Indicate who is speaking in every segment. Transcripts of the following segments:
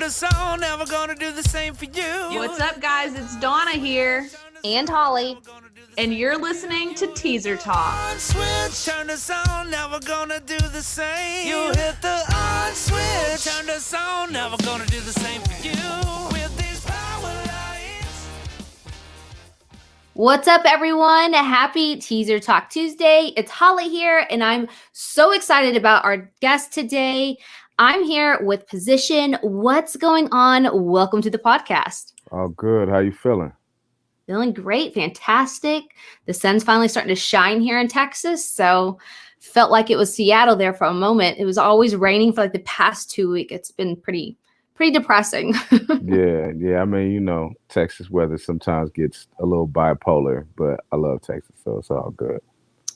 Speaker 1: us on, never gonna do the same for you.
Speaker 2: What's up, guys? It's Donna here.
Speaker 3: And Hollie.
Speaker 2: And you're listening to Teaser Talk.
Speaker 1: Switch, turn us on, never gonna do the same. You hit the on switch, turn us on, never gonna do the same for you. With these power lines.
Speaker 3: What's up, everyone? Happy Teaser Talk Tuesday. It's Hollie here, and I'm so excited about our guest today. I'm here with Pozition. What's going on? Welcome to the podcast.
Speaker 4: Oh, good. How you feeling?
Speaker 3: Feeling great. Fantastic. The sun's finally starting to shine here in Texas, so felt like it was Seattle there for a moment. It was always raining for like the past 2 weeks. It's been pretty depressing.
Speaker 4: Yeah. I mean, you know, Texas weather sometimes gets a little bipolar, but I love Texas, so it's all good.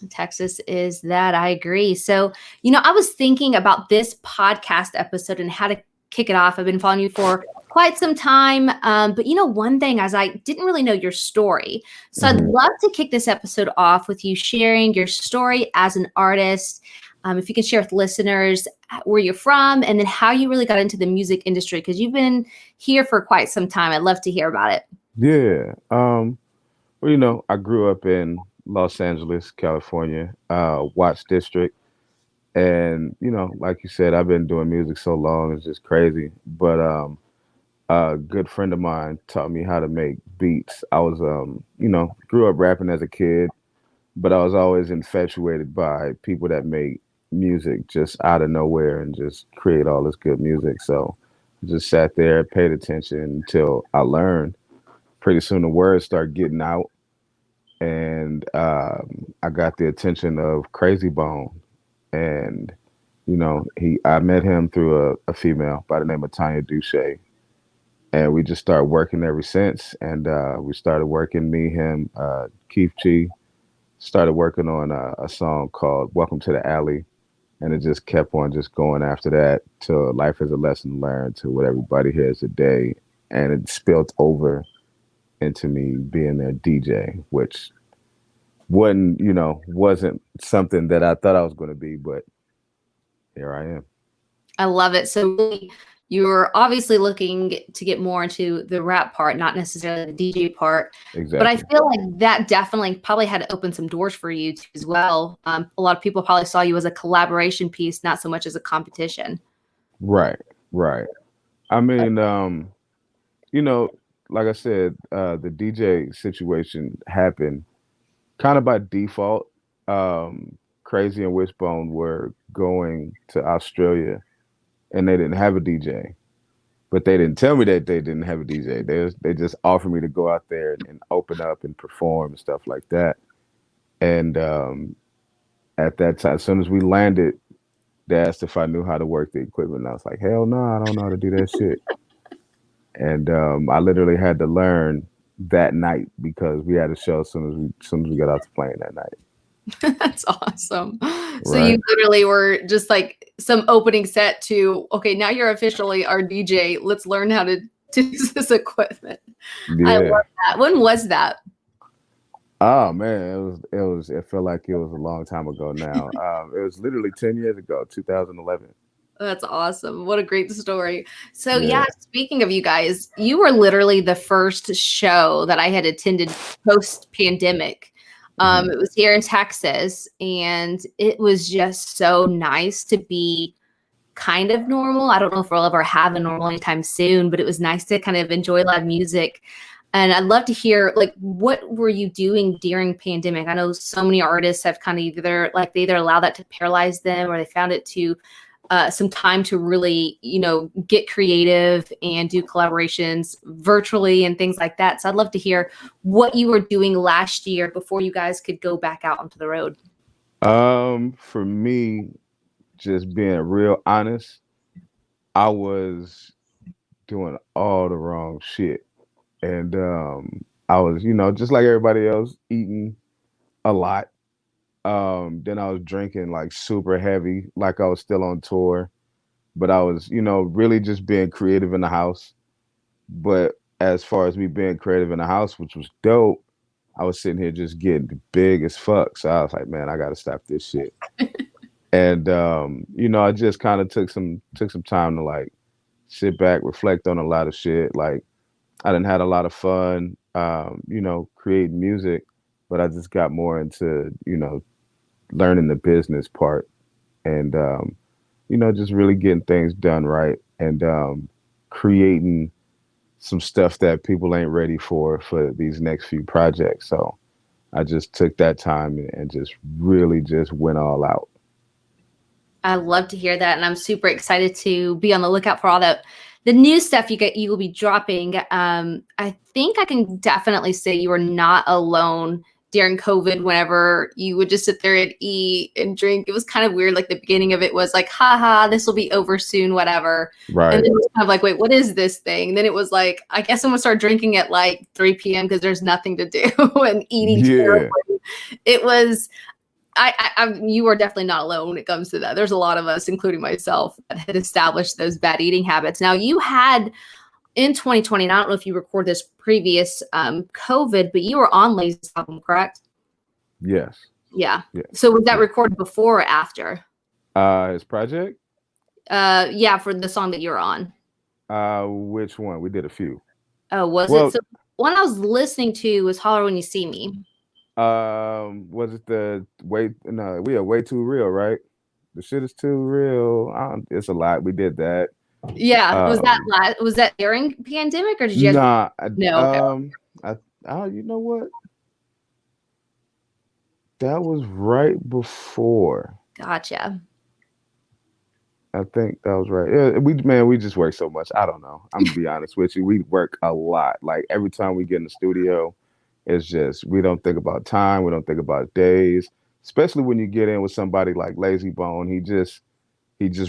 Speaker 3: Texas is that. I agree. So, I was thinking about this podcast episode and how to kick it off. I've been following you for quite some time. But one thing, as I didn't really know your story. So I'd love to kick this episode off with you sharing your story as an artist. If you can share with listeners where you're from and then how you really got into the music industry, because you've been here for quite some time. I'd love to hear about it.
Speaker 4: Yeah. Well, I grew up in Los Angeles, California, Watts District. And, like you said, I've been doing music so long, it's just crazy. But a good friend of mine taught me how to make beats. I was, grew up rapping as a kid, but I was always infatuated by people that make music just out of nowhere and just create all this good music. So I just sat there, paid attention until I learned. Pretty soon the words started getting out. And I got the attention of Krayzie Bone. And, I met him through a female by the name of Tanya Duche. And we just started working ever since. And we started working, me, him, Keef G, started working on a song called Welcome to the Alley. And it just kept on just going after that to Life is a Lesson Learned, to what everybody hears today. And it spilled over into me being their DJ, which wasn't something that I thought I was going to be, but here I am.
Speaker 3: I love it. So really, you were obviously looking to get more into the rap part, not necessarily the DJ part.
Speaker 4: Exactly.
Speaker 3: But I feel like that definitely probably had to open some doors for you too, as well. A lot of people probably saw you as a collaboration piece, not so much as a competition.
Speaker 4: Right. I mean, like I said, the DJ situation happened kind of by default. Krayzie and Wishbone were going to Australia and they didn't have a DJ, but they didn't tell me that they didn't have a DJ. They just offered me to go out there and open up and perform and stuff like that. And at that time, as soon as we landed, they asked if I knew how to work the equipment. And I was like, hell no, I don't know how to do that shit. And I literally had to learn that night because we had a show as soon as we got off the plane that night.
Speaker 3: That's awesome. So you literally were just like some opening set to, okay, now you're officially our DJ. Let's learn how to use this equipment. Yeah. I love that. When was that?
Speaker 4: Oh man, it felt like it was a long time ago now. It was literally 10 years ago, 2011.
Speaker 3: That's awesome. What a great story. So yeah, speaking of you guys, you were literally the first show that I had attended post-pandemic. It was here in Texas, and it was just so nice to be kind of normal. I don't know if we'll ever have a normal anytime soon, but it was nice to kind of enjoy live music. And I'd love to hear, like, what were you doing during pandemic? I know so many artists have kind of they either allow that to paralyze them or they found it to some time to really, get creative and do collaborations virtually and things like that. So I'd love to hear what you were doing last year before you guys could go back out onto the road.
Speaker 4: For me, just being real honest, I was doing all the wrong shit. And I was, just like everybody else, eating a lot. Then I was drinking like super heavy, like I was still on tour, but I was, really just being creative in the house. But as far as me being creative in the house, which was dope, I was sitting here just getting big as fuck. So I was like, man, I got to stop this shit. And, I just kind of took some time to like sit back, reflect on a lot of shit. Like I done had a lot of fun, creating music, but I just got more into, learning the business part and, just really getting things done right and creating some stuff that people ain't ready for these next few projects. So I just took that time and just really just went all out.
Speaker 3: I love to hear that, and I'm super excited to be on the lookout for all the new stuff you will be dropping. I think I can definitely say you were not alone during COVID. Whenever you would just sit there and eat and drink, it was kind of weird. Like the beginning of it was like, haha, this will be over soon, whatever.
Speaker 4: Right.
Speaker 3: And then it was kind of like, wait, what is this thing? And then it was like, I guess I'm gonna start drinking at like 3 p.m. because there's nothing to do and eating terribly. It was. You are definitely not alone when it comes to that. There's a lot of us, including myself, that had established those bad eating habits. Now, you had in 2020, and I don't know if you recorded this previous COVID, but you were on Lazy's album, correct?
Speaker 4: Yes.
Speaker 3: Yeah. So was that recorded before or after?
Speaker 4: His project?
Speaker 3: Yeah, for the song that you're on.
Speaker 4: Which one? We did a few.
Speaker 3: Oh, was it? So one I was listening to was Holler When You See Me.
Speaker 4: Was it we are way too real, right? The shit is too real. It's a lot. We did that.
Speaker 3: Yeah. Was that during pandemic or did you guys?
Speaker 4: No. Okay. You know what? That was right before.
Speaker 3: Gotcha.
Speaker 4: I think that was right. Yeah, we just work so much. I don't know. I'm gonna be honest with you. We work a lot. Like every time we get in the studio, it's just, we don't think about time. We don't think about days, especially when you get in with somebody like Krayzie Bone. He just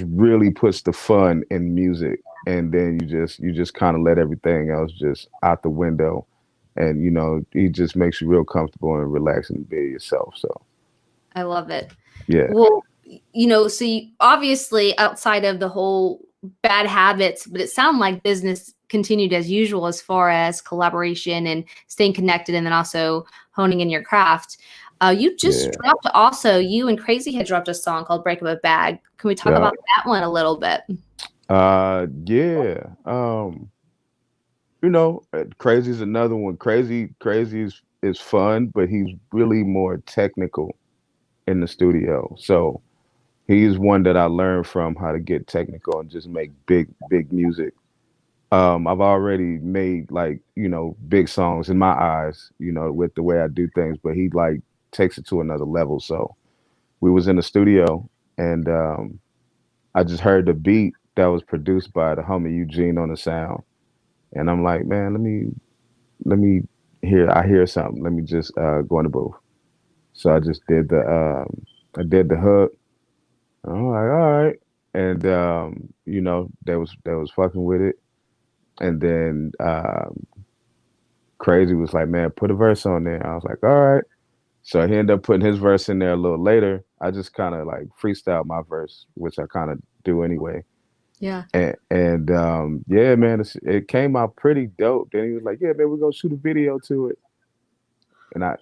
Speaker 4: really puts the fun in music. And then you just kind of let everything else just out the window. And, he just makes you real comfortable and relaxing to be yourself. So
Speaker 3: I love it.
Speaker 4: Yeah.
Speaker 3: Well, so you, obviously outside of the whole bad habits, but it sounded like business continued as usual as far as collaboration and staying connected and then also honing in your craft. You just dropped also, you and Krayzie had dropped a song called Break Up a Bag. Can we talk about that one a little bit?
Speaker 4: Yeah. Krazy's another one. Krayzie is fun, but he's really more technical in the studio. So he's one that I learned from how to get technical and just make big music. I've already made big songs in my eyes, with the way I do things, but he takes it to another level. So we was in the studio and I just heard the beat that was produced by the homie Eugene on the sound. And I'm like, man, let me hear something. Let me just go in the booth. So I just did the hook. I'm like, all right. And they was fucking with it. And then Krayzie was like, man, put a verse on there. I was like, all right. So he ended up putting his verse in there a little later. I just kind of freestyled my verse, which I kind of do anyway.
Speaker 3: Yeah.
Speaker 4: And yeah, man, it came out pretty dope. Then he was like, yeah, man, we're gonna shoot a video to it. And I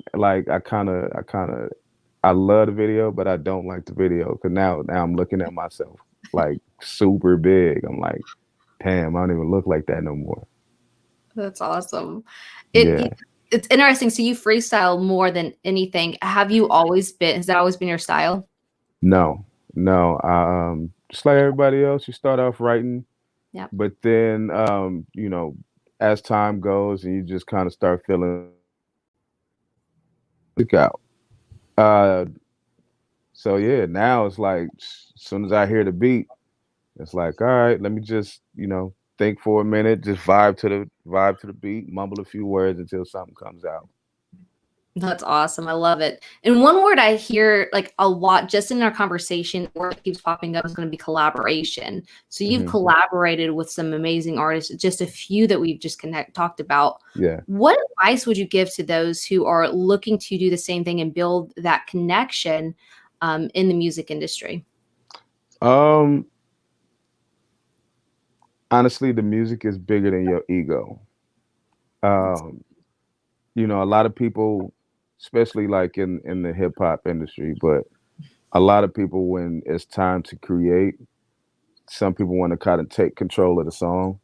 Speaker 4: love the video, but I don't like the video because now I'm looking at myself super big. I'm like, damn, I don't even look like that no more.
Speaker 3: That's awesome. It's interesting. So you freestyle more than anything. Has that always been your style?
Speaker 4: No. Just like everybody else, you start off writing.
Speaker 3: Yeah.
Speaker 4: But then, as time goes and you just kind of start feeling it out. So yeah, now it's like, as soon as I hear the beat, it's like, all right, let me just, think for a minute, just vibe to the beat, mumble a few words until something comes out.
Speaker 3: That's awesome. I love it. And one word I hear a lot just in our conversation, or it keeps popping up, is going to be collaboration. So you've collaborated with some amazing artists, just a few that we've just talked about.
Speaker 4: Yeah.
Speaker 3: What advice would you give to those who are looking to do the same thing and build that connection in the music industry?
Speaker 4: Honestly, the music is bigger than your ego. A lot of people, especially in the hip hop industry, but a lot of people, when it's time to create, some people want to kind of take control of the song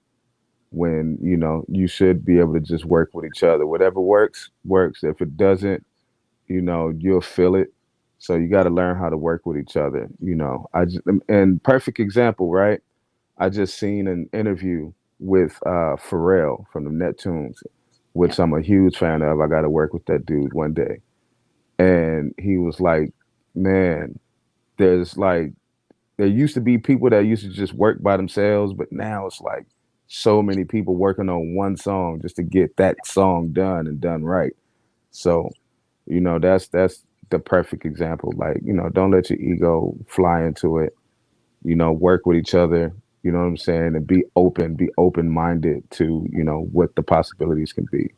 Speaker 4: when, you should be able to just work with each other. Whatever works, works. If it doesn't, you'll feel it. So you got to learn how to work with each other. And perfect example, right? I just seen an interview with Pharrell from the Neptunes, which I'm a huge fan of. I got to work with that dude one day. And he was like, man, there used to be people that used to just work by themselves, but now it's like so many people working on one song just to get that song done and done right. So, that's the perfect example. Like, don't let your ego fly into it. Work with each other. You know what I'm saying? And be open-minded to, what the possibilities can be.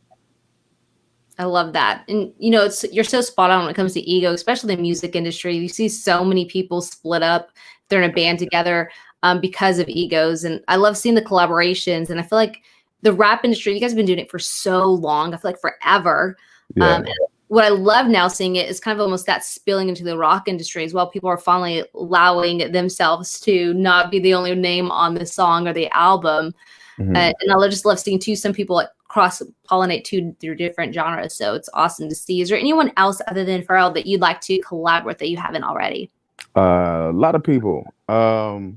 Speaker 3: I love that. And, you're so spot on when it comes to ego, especially the music industry. You see so many people split up. They're in a band together because of egos. And I love seeing the collaborations. And I feel like the rap industry, you guys have been doing it for so long. I feel like forever.
Speaker 4: Yeah.
Speaker 3: What I love now seeing it is kind of almost that spilling into the rock industry as well. People are finally allowing themselves to not be the only name on the song or the album.
Speaker 4: Mm-hmm.
Speaker 3: And I just love seeing too, some people like cross-pollinate through different genres. So it's awesome to see. Is there anyone else other than Pharrell that you'd like to collab with that you haven't already?
Speaker 4: A lot of people. E40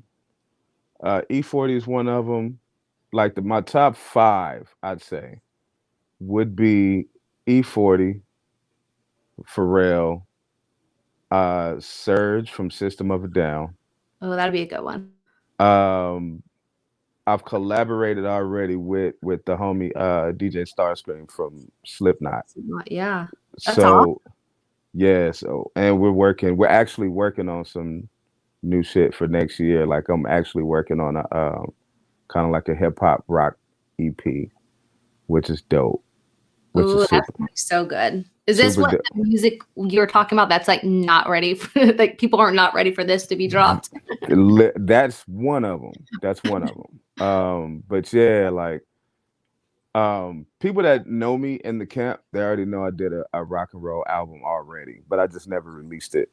Speaker 4: is one of them. Like my top 5, I'd say, would be E40, Pharrell, Surge from System of a Down.
Speaker 3: Oh, that'd be a good one.
Speaker 4: I've collaborated already with the homie DJ Starscream from Slipknot.
Speaker 3: Yeah.
Speaker 4: That's awesome. Yeah, and we're actually working on some new shit for next year. Like I'm actually working on a kind of like a hip hop rock EP, which is dope.
Speaker 3: That's so good. Is this what the music you're talking about that's like not ready for, like people are not ready for this to be dropped?
Speaker 4: That's one of them. But yeah, like people that know me in the camp, they already know I did a rock and roll album already, but I just never released it.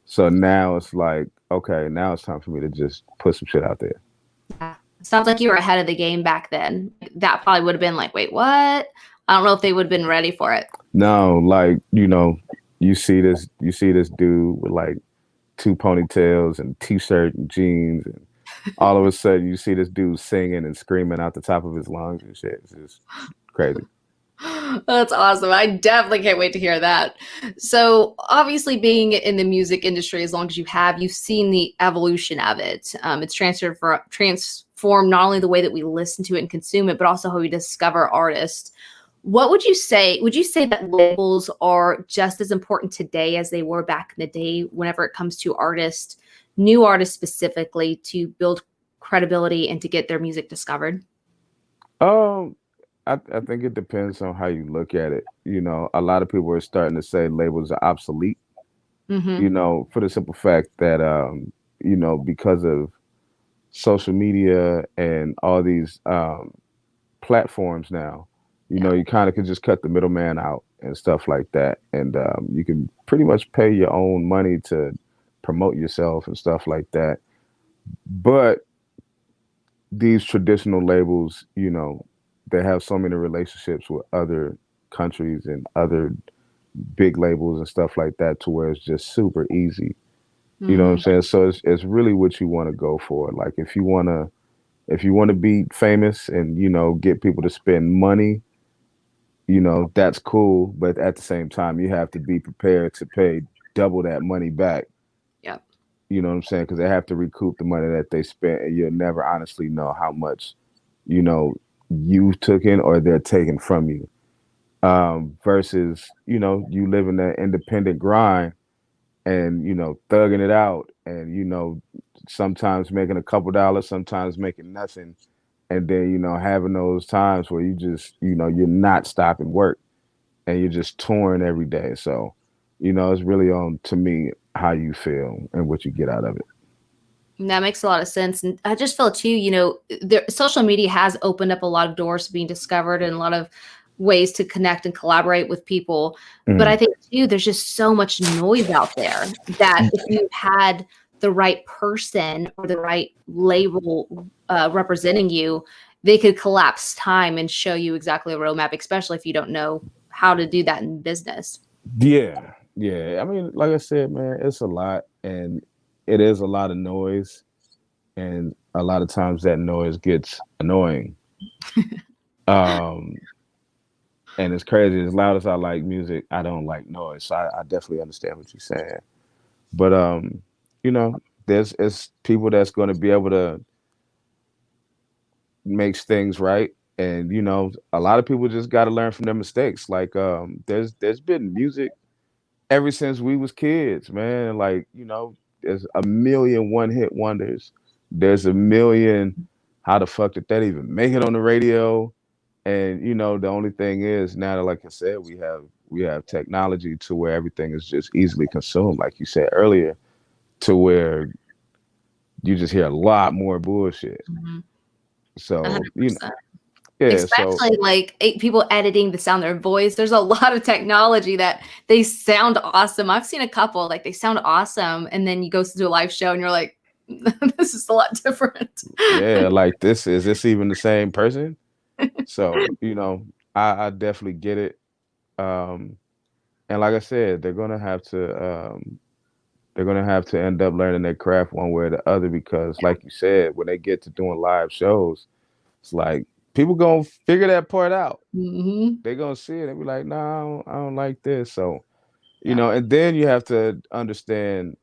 Speaker 4: So now it's like, okay, now it's time for me to just put some shit out there.
Speaker 3: Yeah. Sounds like you were ahead of the game back then. That probably would have been like, wait, what? I don't know if they would have been ready for it.
Speaker 4: No, like, you see this dude with like 2 ponytails and t-shirt and jeans, and all of a sudden you see this dude singing and screaming out the top of his lungs and shit. It's just crazy.
Speaker 3: That's awesome. I definitely can't wait to hear that. So obviously being in the music industry as long as you've seen the evolution of it. It's transformed not only the way that we listen to it and consume it, but also how we discover artists. What would you say? Would you say that labels are just as important today as they were back in the day whenever it comes to artists, new artists specifically, to build credibility and to get their music discovered?
Speaker 4: I think it depends on how you look at it. A lot of people are starting to say labels are obsolete, for the simple fact that, because of social media and all these platforms now, you kind of can just cut the middleman out and stuff like that. And you can pretty much pay your own money to promote yourself and stuff like that. But these traditional labels, they have so many relationships with other countries and other big labels and stuff like that to where it's just super easy. You know what I'm saying? So it's really what you want to go for. Like if you want to be famous and, get people to spend money, that's cool. But at the same time, you have to be prepared to pay double that money back.
Speaker 3: Yep.
Speaker 4: You know what I'm saying? Because they have to recoup the money that they spent, and you'll never honestly know how much, you took in or they're taking from you. Versus, you live in that independent grind and, thugging it out and, sometimes making a couple dollars, sometimes making nothing. And then, having those times where you just, you're not stopping work and you're just touring every day. So, it's really on, to me, how you feel and what you get out of it.
Speaker 3: That makes a lot of sense. And I just feel too, social media has opened up a lot of doors to being discovered and a lot of ways to connect and collaborate with people. But I think too, there's just so much noise out there that if you had the right person or the right label representing you, they could collapse time and show you exactly a roadmap, especially if you don't know how to do that in business.
Speaker 4: Yeah. Yeah. I mean, like I said, man, it's a lot, and it is a lot of noise, and a lot of times that noise gets annoying. um and it's crazy. As loud as I like music, I don't like noise. So I definitely understand what you're saying. But you know, there's it's people that's going to be able to make things right, and you know, a lot of people just got to learn from their mistakes. Like there's been music ever since we was kids, man. Like, you know, there's a million one hit wonders. There's a million, how the fuck did that even make it on the radio? And you know, the only thing is now that, like I said, we have technology to where everything is just easily consumed, like you said earlier, to where you just hear a lot more bullshit. So, you know,
Speaker 3: 100%.
Speaker 4: yeah, so
Speaker 3: Especially like people editing the sound of their voice. There's a lot of technology that they sound awesome. I've seen a couple, like they sound awesome, and then you go to a live show and you're like, this is a lot different.
Speaker 4: yeah, like is this even the same person? So, you know, I definitely get it. Um, and like I said, they're gonna have to end up learning their craft one way or the other, because like you said, when they get to doing live shows, it's like people gonna figure that part out.
Speaker 3: Mm-hmm.
Speaker 4: They're gonna see it and be like, no, I don't like this. So, you
Speaker 3: Yeah.
Speaker 4: know, and then you have to understand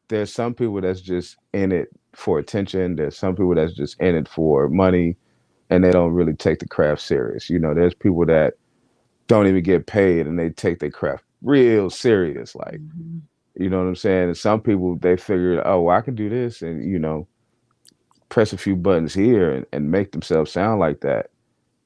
Speaker 4: there's some people that's just in it for attention. There's some people that's just in it for money, and they don't really take the craft serious. You know, there's people that don't even get paid and they take their craft real serious. Like, you know what I'm saying? And some people, they figure, oh, well, I can do this, and, you know, press a few buttons here and make themselves sound like that.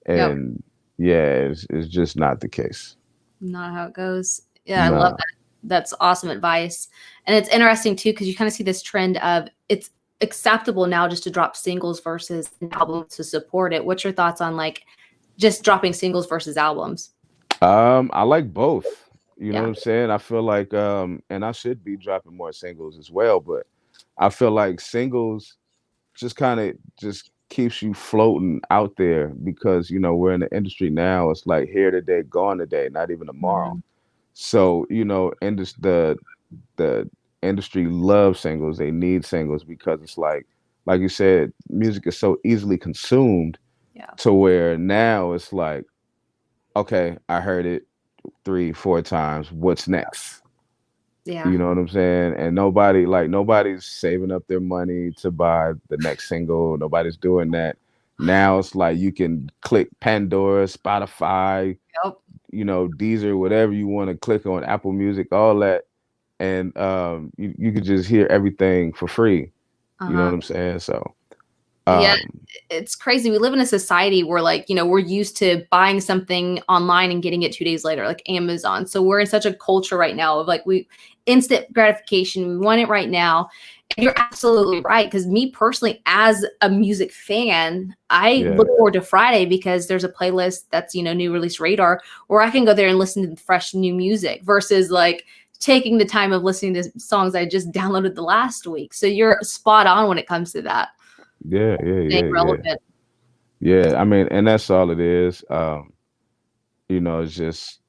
Speaker 3: Yep.
Speaker 4: And yeah, it's just not the case.
Speaker 3: Not how it goes. Yeah, I
Speaker 4: No.
Speaker 3: love that. That's awesome advice. And it's interesting too, because you kind of see this trend of it's acceptable now just to drop singles versus an album to support it. What's your thoughts on like just dropping singles versus albums?
Speaker 4: I like both. You know
Speaker 3: Yeah.
Speaker 4: what I'm saying? I feel like and I should be dropping more singles as well, but I feel like singles just kind of just keeps you floating out there, because you know, we're in the industry now. It's like here today, gone today, not even tomorrow. So, you know, and the industry loves singles. They need singles because it's like you said, music is so easily consumed.
Speaker 3: Yeah.
Speaker 4: To where now it's like, okay, I heard it 3-4 times. What's next?
Speaker 3: Yeah.
Speaker 4: You know what I'm saying? And nobody's saving up their money to buy the next single. Nobody's doing that. Now it's like you can click Pandora, Spotify,
Speaker 3: Yep.
Speaker 4: you know, Deezer, whatever you want to click on, Apple Music, all that. And you could just hear everything for free. You know what I'm saying? So
Speaker 3: yeah, it's crazy. We live in a society where, like, you know, we're used to buying something online and getting it 2 days later, like Amazon. So we're in such a culture right now of like instant gratification. We want it right now. And you're absolutely right. Because me personally, as a music fan, I look forward to Friday because there's a playlist that's, you know, new release radar, where I can go there and listen to the fresh new music versus like taking the time of listening to songs I just downloaded the last week. So you're spot on when it comes to that.
Speaker 4: Yeah.
Speaker 3: Relevant.
Speaker 4: Yeah, I mean, and that's all it is. You know, it's just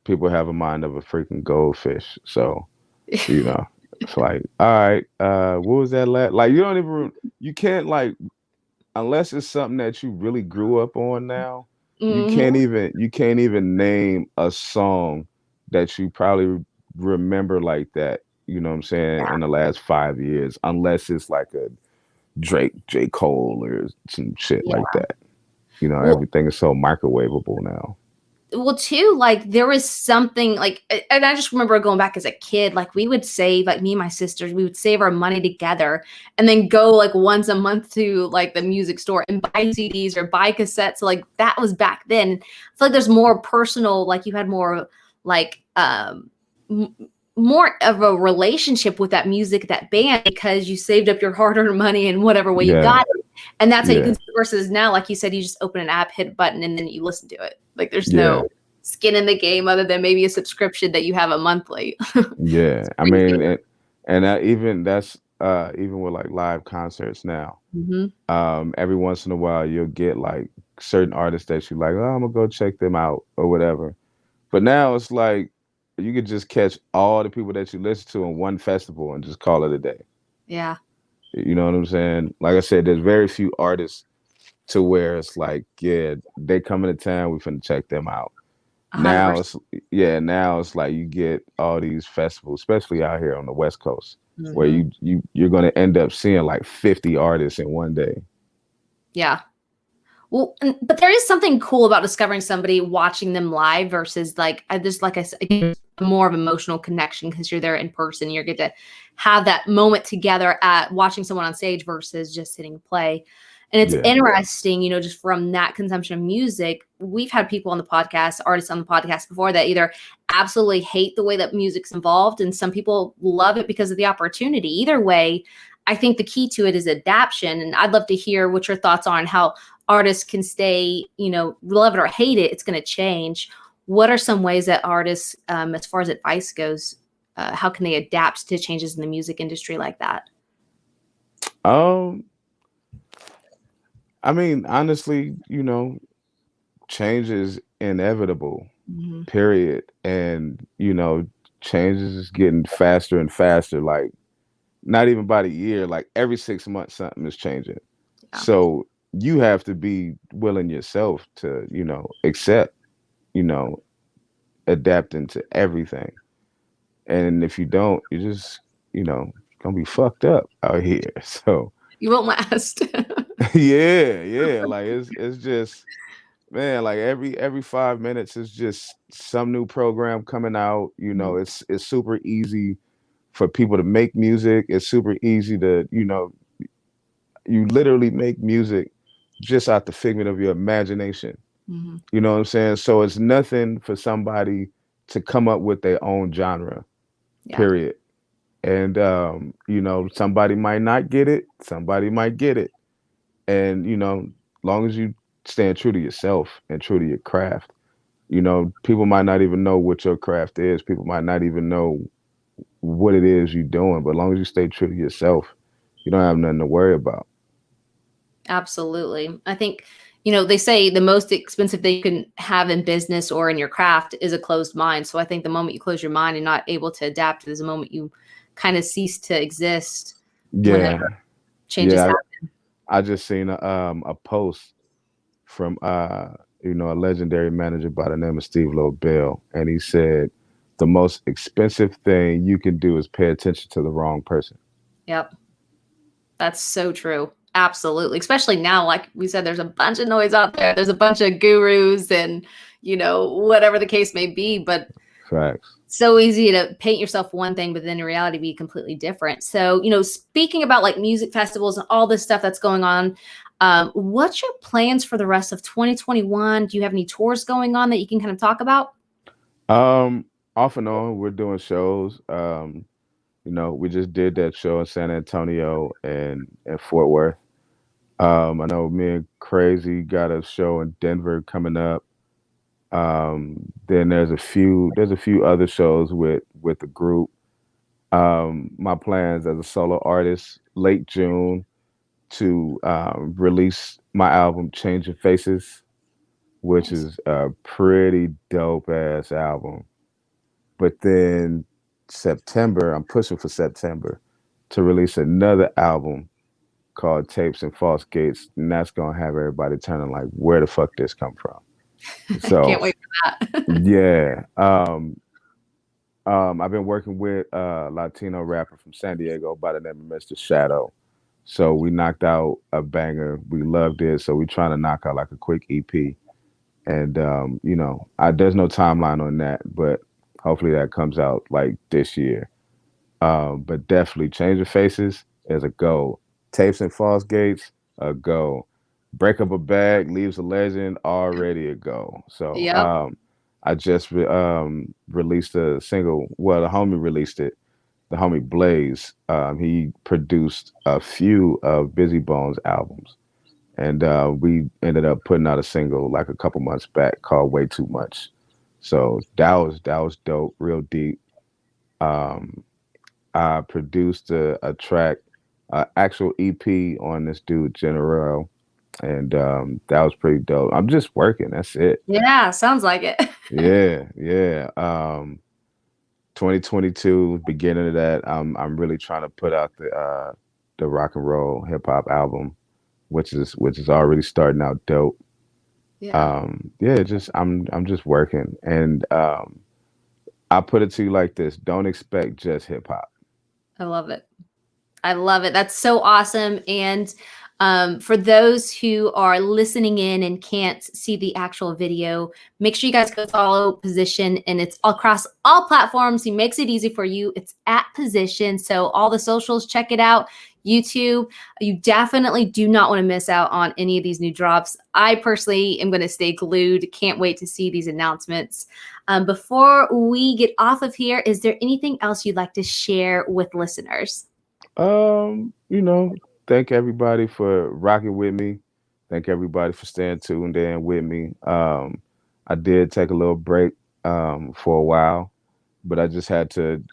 Speaker 4: people have a mind of a freaking goldfish. So, you know, it's like, all right, what was that like you can't like, unless it's something that you really grew up on now, you can't even name a song that you probably remember like that, you know what I'm saying, in the last 5 years, unless it's like a Drake, J. Cole, or some shit like that. You know, everything is so microwavable now.
Speaker 3: Well, too, like there was something like, and I just remember going back as a kid, like we would save, like me and my sisters, we would save our money together and then go like once a month to like the music store and buy CDs or buy cassettes. So like that was back then. I feel like there's more personal, like you had more like more of a relationship with that music, that band, because you saved up your hard-earned money in whatever way you got it. And that's how you can, versus now, like you said, you just open an app, hit a button, and then you listen to it. Like there's no skin in the game other than maybe a subscription that you have a monthly.
Speaker 4: Yeah. I mean, And even with like live concerts now.
Speaker 3: Hmm.
Speaker 4: Every once in a while you'll get like certain artists that you like, oh, I'm gonna go check them out or whatever. But now it's like you could just catch all the people that you listen to in one festival and just call it a day.
Speaker 3: Yeah.
Speaker 4: You know what I'm saying? Like I said, there's very few artists to where it's like, yeah, they come into town, we finna check them out. Now
Speaker 3: 100%.
Speaker 4: it's now it's like you get all these festivals, especially out here on the West Coast, where
Speaker 3: Hmm.
Speaker 4: you're gonna end up seeing like 50 artists in one day.
Speaker 3: Yeah. Well, but there is something cool about discovering somebody, watching them live versus like I just like I said, again, more of emotional connection because you're there in person. You get to have that moment together at watching someone on stage versus just sitting and play. And it's
Speaker 4: Yeah.
Speaker 3: interesting, just from that consumption of music, we've had people on the podcast, artists on the podcast before that either absolutely hate the way that music's involved, and some people love it because of the opportunity. Either way, I think the key to it is adaptation. And I'd love to hear what your thoughts are on how artists can stay, love it or hate it, it's going to change. What are some ways that artists, as far as advice goes, how can they adapt to changes in the music industry like that?
Speaker 4: I mean, honestly, change is inevitable,
Speaker 3: Mm-hmm.
Speaker 4: period. And, change is just getting faster and faster. Like, not even by the year, like every 6 months, something is changing.
Speaker 3: Yeah.
Speaker 4: So you have to be willing yourself to, accept, adapting to everything. And if you don't, you're just, gonna be fucked up out here. So
Speaker 3: You won't last.
Speaker 4: yeah. Like it's just, man, like every 5 minutes is just some new program coming out. It's super easy for people to make music. It's super easy to, you literally make music just out the figment of your imagination.
Speaker 3: Mm-hmm.
Speaker 4: You know what I'm saying? So it's nothing for somebody to come up with their own genre,
Speaker 3: Yeah.
Speaker 4: period. And somebody might not get it, somebody might get it. And long as you stand true to yourself and true to your craft, people might not even know what your craft is. People might not even know what it is you're doing. But as long as you stay true to yourself, you don't have nothing to worry about.
Speaker 3: Absolutely. I think, they say the most expensive thing you can have in business or in your craft is a closed mind. So I think the moment you close your mind and not able to adapt is the moment you kind of cease to exist.
Speaker 4: Yeah.
Speaker 3: Whenever changes happen.
Speaker 4: I just seen a post from a legendary manager by the name of Steve Lobel, and he said the most expensive thing you can do is pay attention to the wrong person.
Speaker 3: Yep. That's so true. Absolutely. Especially now, like we said, there's a bunch of noise out there. There's a bunch of gurus and, whatever the case may be. But
Speaker 4: Facts.
Speaker 3: so easy to paint yourself one thing, but then in reality be completely different. So, speaking about like music festivals and all this stuff that's going on, what's your plans for the rest of 2021? Do you have any tours going on that you can kind of talk about?
Speaker 4: Off and on, we're doing shows. We just did that show in San Antonio and Fort Worth. I know me and Krayzie got a show in Denver coming up. Then there's a few other shows with the group. My plans as a solo artist, late June, to release my album Changing Faces, which is a pretty dope ass album. But then September, I'm pushing for September to release another album called Tapes and False Gates, and that's gonna have everybody turning like, where the fuck this come from? So
Speaker 3: Can't wait for that.
Speaker 4: yeah. I've been working with a Latino rapper from San Diego by the name of Mr. Shadow. So we knocked out a banger. We loved it. So we're trying to knock out like a quick EP. And there's no timeline on that, but hopefully that comes out like this year. But definitely Changing Faces is a go. Tapes and False Gates, a go. Break Up a Bag, Leaves a Legend, already a go. So
Speaker 3: Yep.
Speaker 4: I just released a single. Well, the homie released it. The homie Blaze. He produced a few of Busy Bones albums. And we ended up putting out a single like a couple months back called Way Too Much. So that was dope, real deep. I produced a track, actual EP on this dude General, and that was pretty dope. I'm just working. That's it.
Speaker 3: Yeah, sounds like it.
Speaker 4: Yeah. 2022, beginning of that, I'm really trying to put out the rock and roll hip hop album, which is already starting out dope.
Speaker 3: Yeah.
Speaker 4: Just I'm just working, and I put it to you like this: don't expect just hip hop.
Speaker 3: I love it. I love it. That's so awesome. And for those who are listening in and can't see the actual video, make sure you guys go follow Pozition, and it's across all platforms. He makes it easy for you. It's at Pozition. So all the socials, check it out. YouTube. You definitely do not want to miss out on any of these new drops. I personally am going to stay glued. Can't wait to see these announcements. Before we get off of here, is there anything else you'd like to share with listeners?
Speaker 4: Thank everybody for rocking with me. Thank everybody for staying tuned in with me. I did take a little break for a while, but I just had to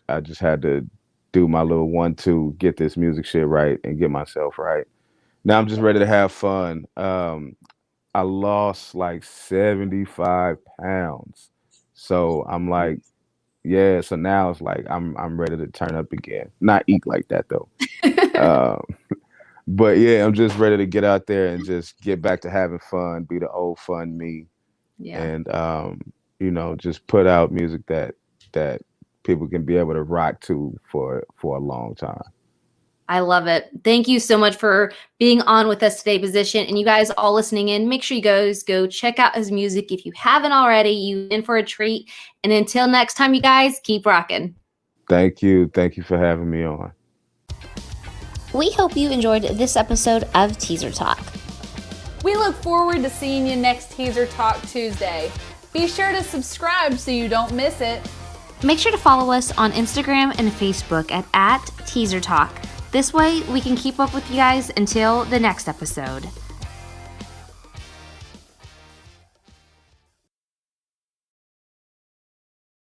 Speaker 4: do my little 1-2, get this music shit right and get myself right. Now I'm just ready to have fun. I lost like 75 pounds. So I'm like, yeah, so now it's like I'm ready to turn up again. Not eat like that though. But yeah, I'm just ready to get out there and just get back to having fun, be the old fun me.
Speaker 3: Yeah.
Speaker 4: And just put out music that people can be able to rock to for a long time.
Speaker 3: I love it. Thank you so much for being on with us today, Pozition. And you guys all listening in, make sure you guys go check out his music. If you haven't already, you in for a treat. And until next time, you guys, keep rocking.
Speaker 4: Thank you. Thank you for having me on.
Speaker 5: We hope you enjoyed this episode of Teaser Talk.
Speaker 2: We look forward to seeing you next Teaser Talk Tuesday. Be sure to subscribe so you don't miss it.
Speaker 5: Make sure to follow us on Instagram and Facebook at Teaser Talk. This way, we can keep up with you guys until the next episode.